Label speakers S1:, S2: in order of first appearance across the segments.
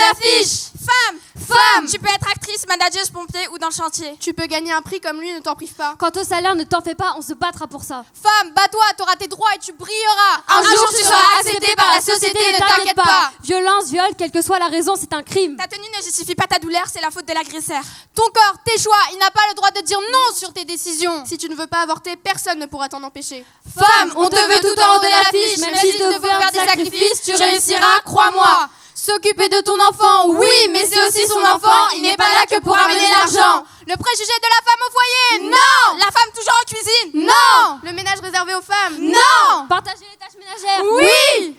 S1: l'affiche.
S2: Femme, tu peux être actrice, manageuse, pompier ou dans le chantier.
S1: Tu peux gagner un prix comme lui, ne t'en prive pas.
S3: Quant au salaire, ne t'en fais pas, on se battra pour ça.
S2: Femme, bats-toi, t'auras tes droits et tu brilleras.
S1: Un jour, tu seras acceptée par la société, ne t'inquiète pas.
S3: Violence, viol, quelle que soit la raison, c'est un crime.
S2: Ta tenue ne justifie pas ta douleur, c'est la faute de l'agresseur.
S1: Ton corps, tes choix, il n'a pas le droit de dire non sur tes décisions. Si tu ne veux pas avorter, personne ne pourra t'en empêcher.
S2: Femme, on te veut tout en haut de l'affiche, même s'il te faut faire des sacrifices, tu réussiras, crois-moi.
S1: S'occuper de ton enfant, oui, mais c'est aussi son enfant, il n'est pas là que pour amener l'argent.
S2: Le préjugé de la femme au foyer,
S1: Non.
S2: La femme toujours en cuisine,
S1: Non. Le ménage réservé aux femmes,
S2: non.
S3: Partager les tâches ménagères.
S1: Oui.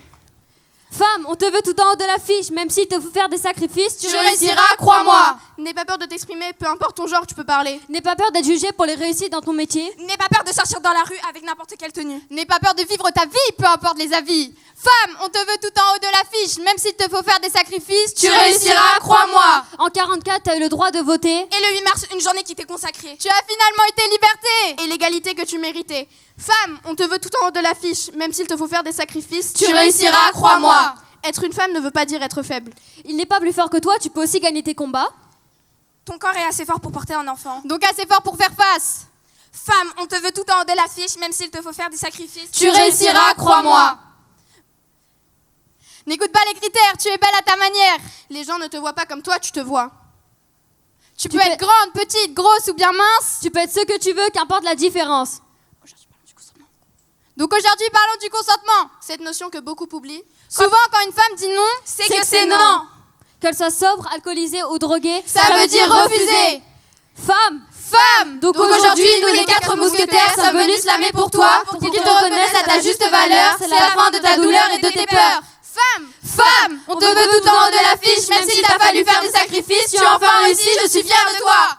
S3: Femme, on te veut tout en haut de l'affiche, même s'il te faut faire des sacrifices,
S1: Tu réussiras, crois-moi. N'aie pas peur de t'exprimer, peu importe ton genre, tu peux parler.
S3: N'aie pas peur d'être jugé pour les réussites dans ton métier.
S2: N'aie pas peur de sortir dans la rue avec n'importe quelle tenue.
S1: N'aie pas peur de vivre ta vie, peu importe les avis. Femme, on te veut tout en haut de l'affiche, même s'il te faut faire des sacrifices,
S2: Tu réussiras, crois-moi.
S3: En 44, tu as eu le droit de voter.
S2: Et le 8 mars, une journée qui t'est consacrée.
S1: Tu as finalement été liberté et l'égalité que tu méritais. Femme, on te veut tout en haut de l'affiche, même s'il te faut faire des sacrifices,
S2: Tu réussiras, crois-moi.
S1: Être une femme ne veut pas dire être faible.
S3: Il n'est pas plus fort que toi, tu peux aussi gagner tes combats.
S2: Ton corps est assez fort pour porter un enfant.
S1: Donc assez fort pour faire face.
S2: Femme, on te veut tout en haut de l'affiche, même s'il te faut faire des sacrifices.
S1: Tu réussiras, crois-moi. N'écoute pas les critères, tu es belle à ta manière. Les gens ne te voient pas comme toi, tu te vois. Tu peux être grande, petite, grosse ou bien mince.
S3: Tu peux être ce que tu veux, qu'importe la différence.
S1: Donc aujourd'hui, parlons du consentement. Cette notion que beaucoup oublient. Souvent, quand une femme dit non,
S2: c'est que c'est non.
S3: Qu'elle soit sobre, alcoolisée ou droguée,
S1: Ça veut dire refuser.
S3: Femme.
S1: Donc aujourd'hui, nous les 4 mousquetaires sommes venus slammer pour toi, pour qu'ils te reconnaissent à ta juste valeur. C'est la fin de ta douleur et de tes peurs. Femme, on te veut tout en haut de l'affiche, même s'il t'a fallu faire des sacrifices, tu as enfin réussi, je suis fière de toi.